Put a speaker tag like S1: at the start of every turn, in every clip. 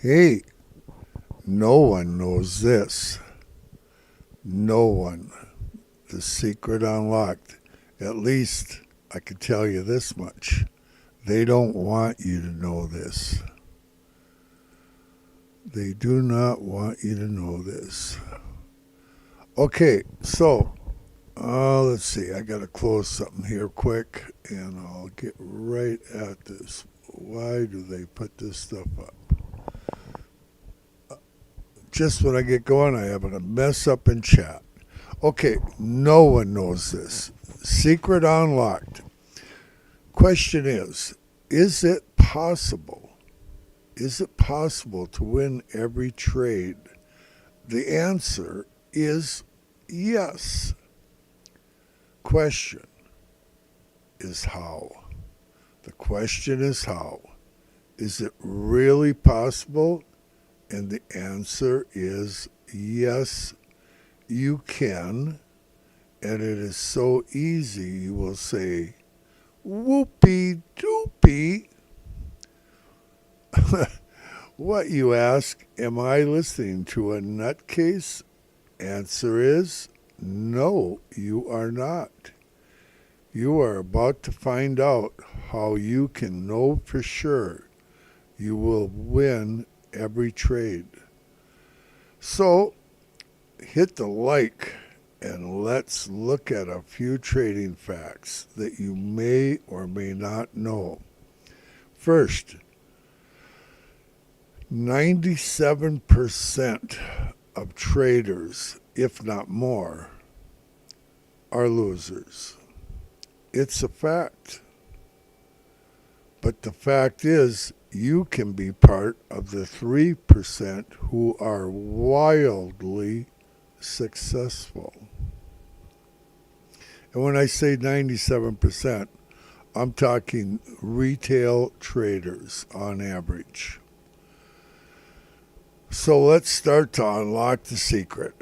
S1: Hey, no one knows this. No one. The secret unlocked. At least I can tell you this much. They don't want you to know this. They do not want you to know this. Okay, so let's see. I got to close something here quick and I'll get right at this. Why do they put this stuff up? Just when I get going, I have a mess up in chat. Okay, no one knows this. Secret unlocked. Question is it possible? Is it possible to win every trade? The answer is yes. Question is how. The question is how. Is it really possible? And the answer is yes, you can. And it is so easy, you will say, whoopee doopie. What, you ask, am I listening to a nutcase? Answer is no, you are not. You are about to find out how you can know for sure you will win every trade. So hit the like and let's look at a few trading facts that you may or may not know. First, 97% of traders, if not more, are losers. It's a fact. But the fact is, you can be part of the 3% who are wildly successful. And when I say 97%, I'm talking retail traders on average. So let's start to unlock the secret.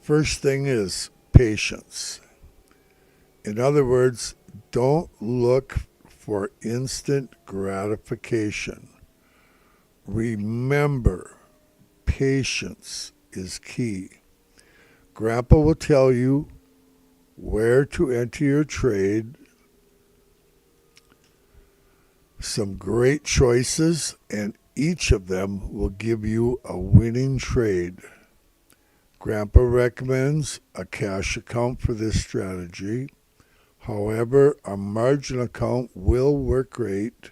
S1: First thing is patience. In other words, don't look for instant gratification. Remember, patience is key. Grandpa will tell you where to enter your trade, some great choices, and each of them will give you a winning trade. Grandpa recommends a cash account for this strategy. However, a margin account will work great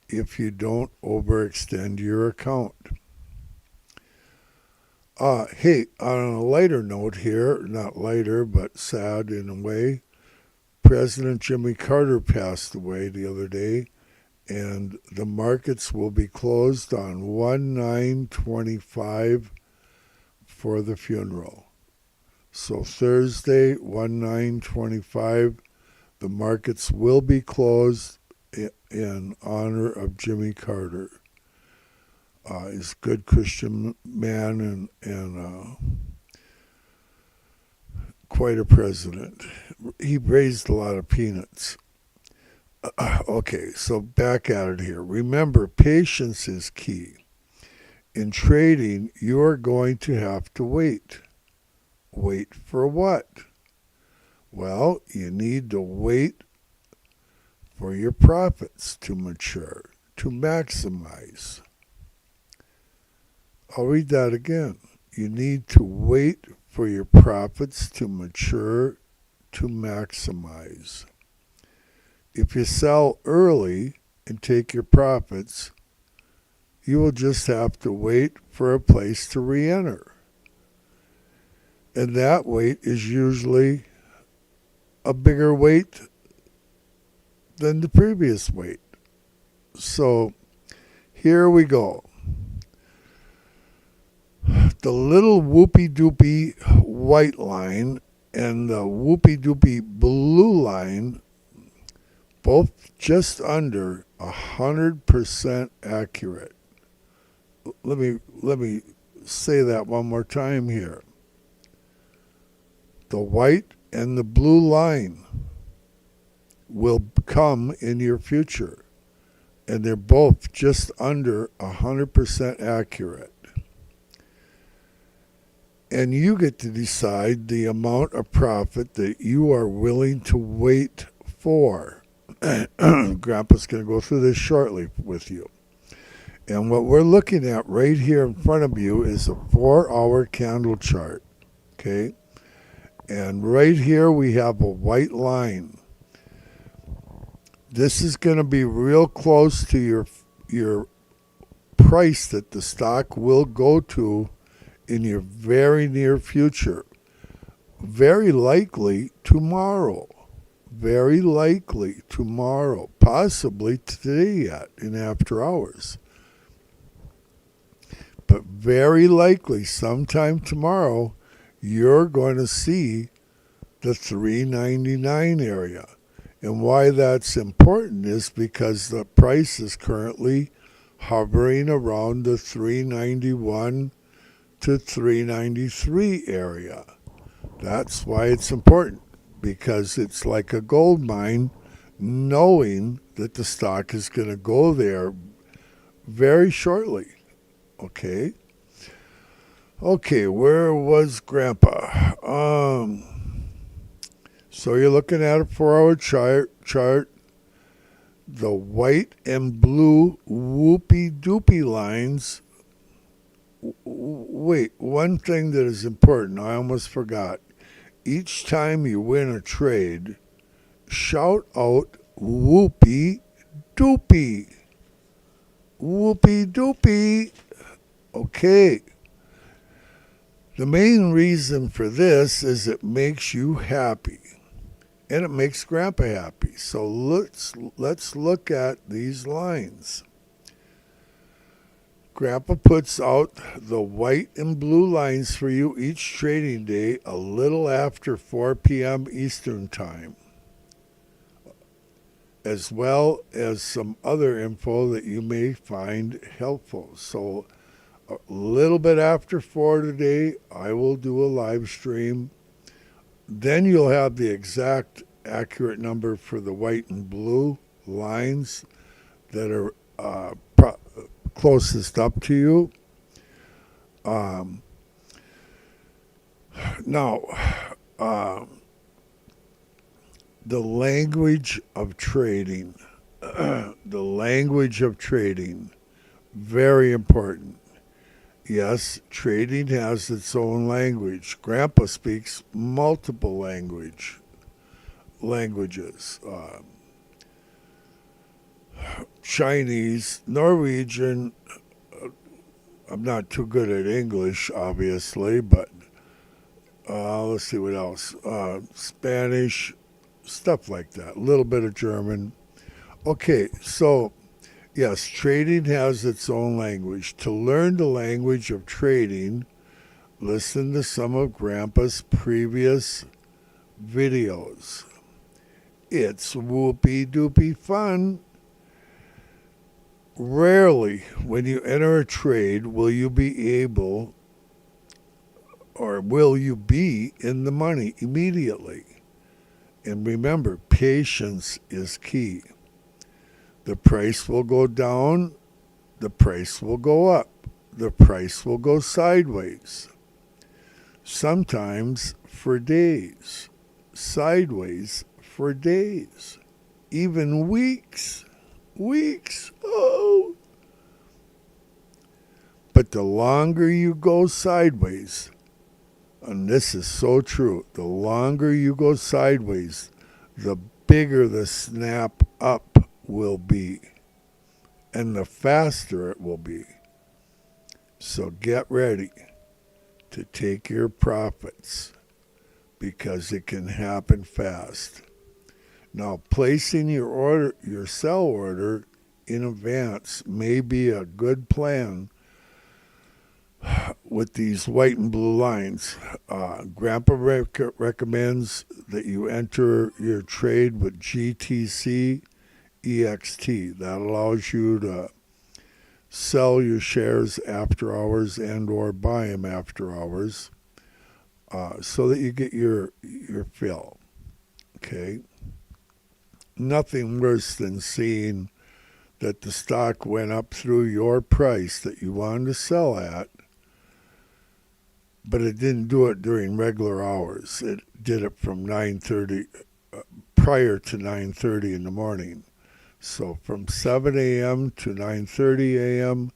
S1: if you don't overextend your account. Hey, on a lighter note here, not lighter, but sad in a way, President Jimmy Carter passed away the other day, and the markets will be closed on 1/9/25 for the funeral. So Thursday, 1/9/25, the markets will be closed in honor of Jimmy Carter. He's a good Christian man and quite a president. He raised a lot of peanuts. Okay, so back at it here. Remember, patience is key. In trading, you're going to have to wait. Wait for what? Well, you need to wait for your profits to mature, to maximize. I'll read that again. You need to wait for your profits to mature, to maximize. If you sell early and take your profits, you will just have to wait for a place to re-enter. And that wait is usually a bigger wait than the previous wait. So here we go. The little whoopie doopie white line and the whoopie doopie blue line, both just under 100% accurate. Let me say that one more time here. The white and the blue line will come in your future. and they're both just under 100% accurate. And you get to decide the amount of profit that you are willing to wait for. Grandpa's going to go through this shortly with you. And what we're looking at right here in front of you is a 4-hour candle chart. Okay? And right here we have a white line. This is going to be real close to your price that the stock will go to in your very near future. Very likely tomorrow. Very likely tomorrow. Possibly today yet in after hours. But very likely sometime tomorrow you're going to see the 399 area. And why that's important is because the price is currently hovering around the 391 to 393 area. That's why it's important, because it's like a gold mine, knowing that the stock is going to go there very shortly. Okay. Okay, where was Grandpa? So you're looking at a 4-hour chart. The white and blue whoopie-doopie lines. Wait, one thing that is important, I almost forgot. Each time you win a trade, shout out whoopie-doopie. Whoopie-doopie. Okay. The main reason for this is it makes you happy. And it makes Grandpa happy. So let's look at these lines. Grandpa puts out the white and blue lines for you each trading day a little after 4 p.m. Eastern Time, as well as some other info that you may find helpful. So a little bit after 4 today, I will do a live stream. Then you'll have the exact accurate number for the white and blue lines that are closest up to you. Now, the language of trading. The language of trading. Very important. Yes, trading has its own language. Grandpa speaks multiple languages. Chinese, Norwegian. I'm not too good at English, obviously, but let's see what else. Spanish, stuff like that. A little bit of German. Okay, so yes, trading has its own language. To learn the language of trading, listen to some of Grandpa's previous videos. It's whoopie-doopie fun. Rarely, when you enter a trade, will you be in the money immediately. And remember, patience is key. The price will go down, the price will go up, the price will go sideways. Sometimes for days, sideways for days, even weeks. Oh. But the longer you go sideways, and this is so true, the longer you go sideways, the bigger the snap up will be, and the faster it will be. So get ready to take your profits, because it can happen fast. Now, placing your sell order in advance may be a good plan with these white and blue lines. Grandpa recommends that you enter your trade with GTC EXT. That allows you to sell your shares after hours and or buy them after hours, so that you get your fill. Okay? Nothing worse than seeing that the stock went up through your price that you wanted to sell at, but it didn't do it during regular hours. It did it from 9:30 prior to 9:30 in the morning. So from 7 a.m. to 9:30 a.m.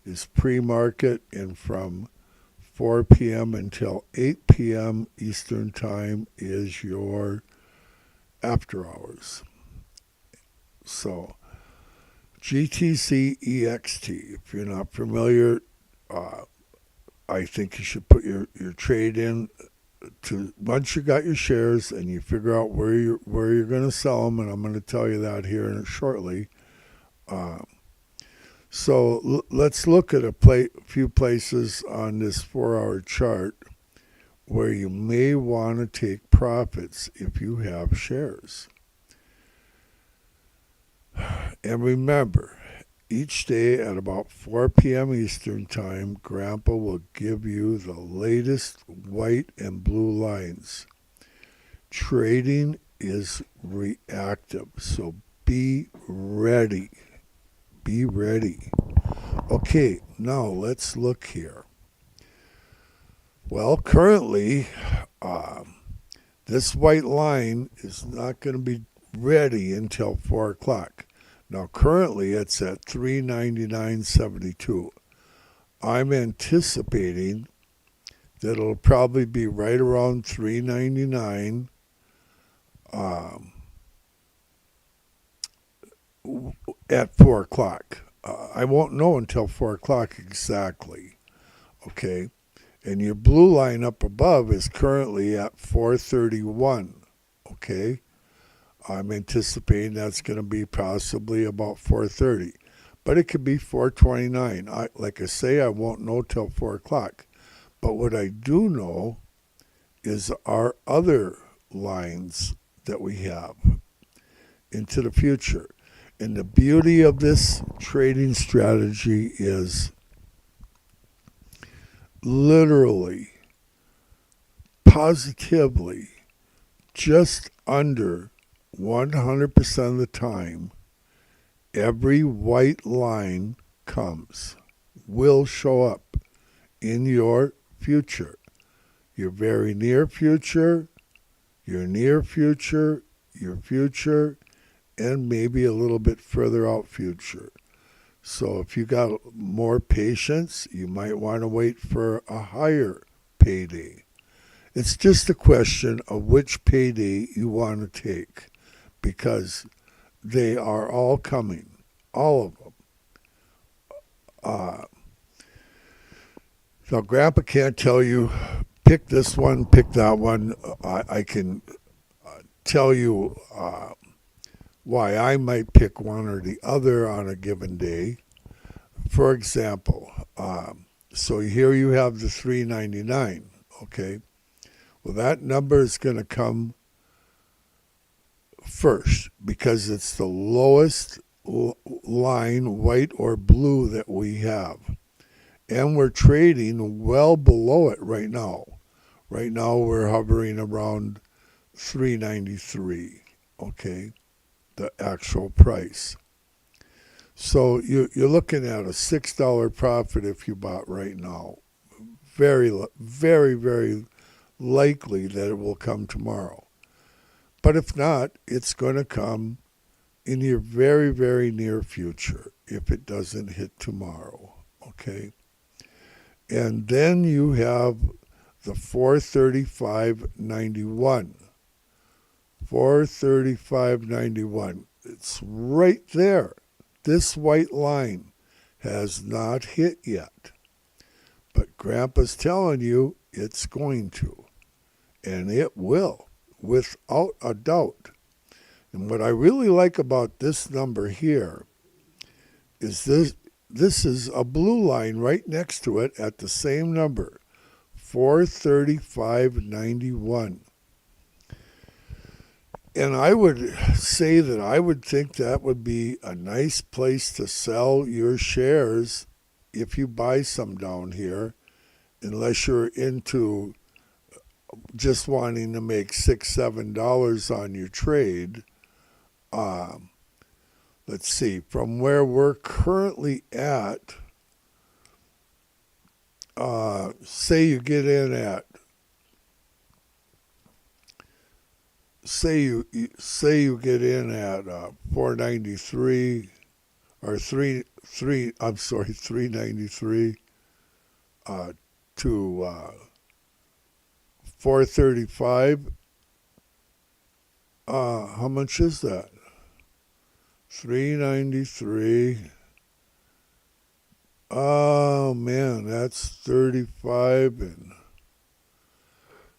S1: is pre-market, and from 4 p.m. until 8 p.m. Eastern Time is your after hours. So GTC EXT, if you're not familiar, I think you should put your trade in to once you got your shares and you figure out where you're going to sell them, and I'm going to tell you that here shortly. So let's look at a few places on this 4-hour chart where you may want to take profits if you have shares. And remember, each day at about 4 p.m. Eastern Time, Grandpa will give you the latest white and blue lines. Trading is reactive, so be ready. Be ready. Okay, now let's look here. Well, currently, this white line is not going to be ready until 4 o'clock. Now, currently, it's at 399.72. I'm anticipating that it'll probably be right around 399 at 4 o'clock. I won't know until 4 o'clock exactly, okay? And your blue line up above is currently at 431, okay? I'm anticipating that's going to be possibly about 430, but it could be 429. Like I say, I won't know till 4 o'clock. But what I do know is our other lines that we have into the future. And the beauty of this trading strategy is literally, positively, just under 100% of the time, every white line will show up in your future. Your very near future, your near future, your future, and maybe a little bit further out future. So if you got more patience, you might want to wait for a higher payday. It's just a question of which payday you want to take, because they are all coming, all of them. Now, Grandpa can't tell you, pick this one, pick that one. I can tell you why I might pick one or the other on a given day. For example, so here you have the 399, okay? Well, that number is going to come first because it's the lowest line, white or blue, that we have. And we're trading well below it right now. Right now we're hovering around 393, okay, the actual price. So you're looking at a $6 profit if you bought right now. Very, very, very likely that it will come tomorrow. But if not, it's going to come in your very, very near future if it doesn't hit tomorrow, okay? And then you have the 435.91. 435.91. It's right there. This white line has not hit yet. But Grandpa's telling you it's going to. And it will, without a doubt. And what I really like about this number here is this is a blue line right next to it at the same number, 435.91. And I would say that I would think that would be a nice place to sell your shares if you buy some down here, unless you're into just wanting to make $6-7 on your trade. let's see, from where we're currently at, say you get in at, say you get in at 493 or 393 to 435. How much is that? 393. Oh man, that's 35 and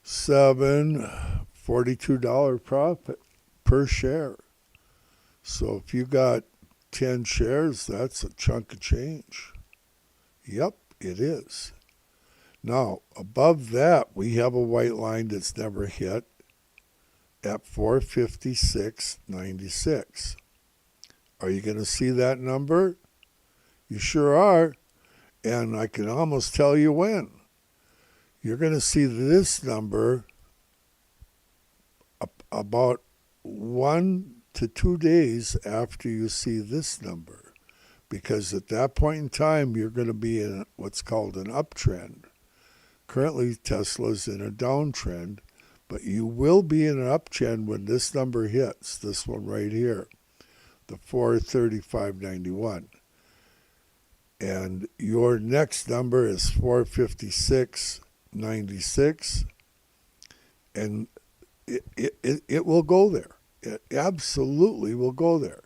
S1: 7, $42 profit per share. So if you got 10 shares, that's a chunk of change. Yep, it is. Now, above that, we have a white line that's never hit at 456.96. Are you going to see that number? You sure are. And I can almost tell you when. You're going to see this number about 1 to 2 days after you see this number. Because at that point in time, you're going to be in what's called an uptrend. Currently, Tesla's in a downtrend, but you will be in an uptrend when this number hits, this one right here, the 435.91. And your next number is 456.96, and it will go there. It absolutely will go there.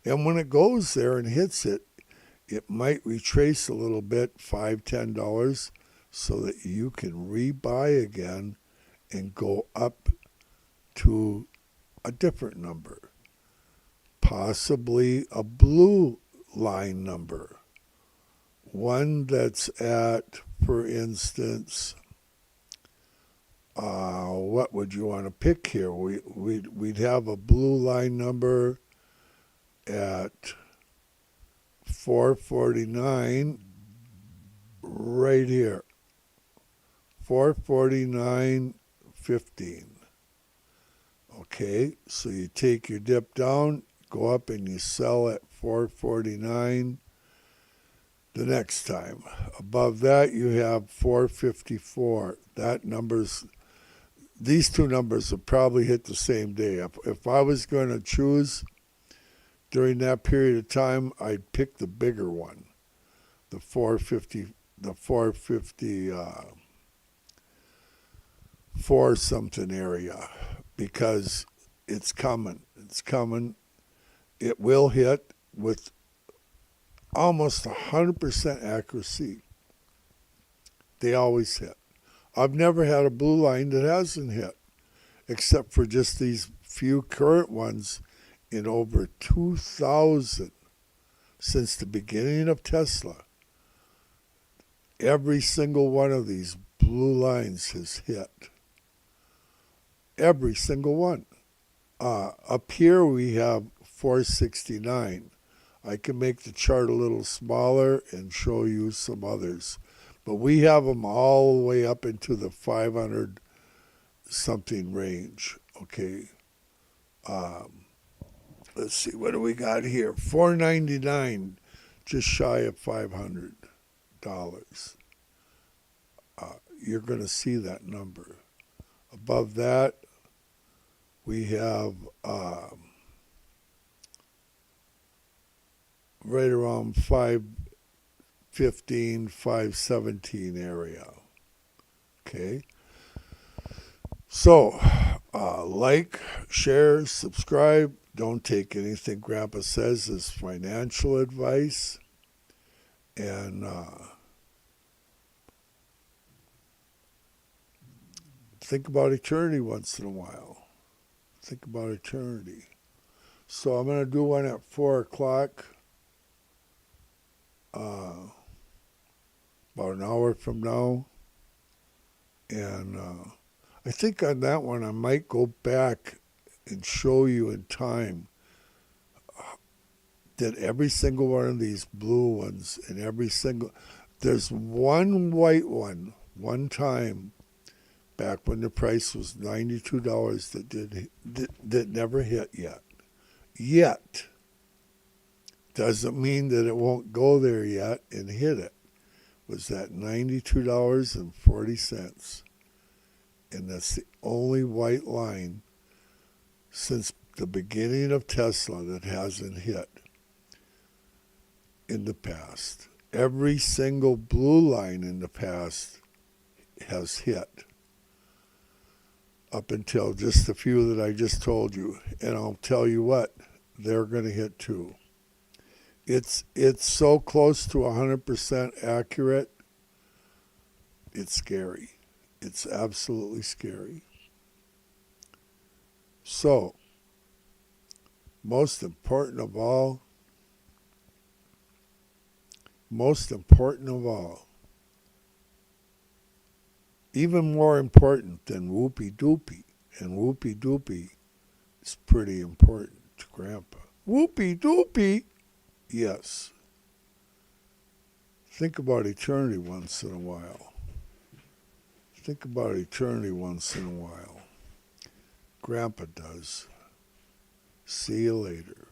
S1: And when it goes there and hits it, it might retrace a little bit, $5, $10, so that you can rebuy again and go up to a different number, possibly a blue line number. One that's at, for instance, what would you want to pick here? We'd have a blue line number at 449 right here, 449.15. Okay, so you take your dip down, go up and you sell at 449. The next time. Above that, you have 454. These two numbers will probably hit the same day. If I was going to choose during that period of time, I'd pick the bigger one, the 454 something area, because it's coming. It's coming. It will hit with almost 100% accuracy. They always hit. I've never had a blue line that hasn't hit, except for just these few current ones in over 2,000 since the beginning of Tesla. Every single one of these blue lines has hit. Every single one. Up here we have 469. I can make the chart a little smaller and show you some others. But we have them all the way up into the 500 something range. Okay. Let's see, what do we got here? 499, just shy of $500. You're going to see that number. Above that, we have right around 515, 517 area. Okay. So, like, share, subscribe. Don't take anything Grandpa says as financial advice. And think about eternity once in a while. Think about eternity. So I'm going to do one at 4 o'clock. About an hour from now. And I think on that one I might go back and show you in time that every single one of these blue ones and there's one white one, one time back when the price was $92 that never hit yet. Doesn't mean that it won't go there yet and hit it. Was that $92.40. And that's the only white line since the beginning of Tesla that hasn't hit in the past. Every single blue line in the past has hit up until just a few that I just told you. And I'll tell you what, they're going to hit too. It's so close to 100% accurate. It's scary. It's absolutely scary. So, most important of all, even more important than whoopee doopie, and whoopee doopie is pretty important to Grandpa. Whoopee doopie? Yes. Think about eternity once in a while. Think about eternity once in a while. Grandpa does. See you later.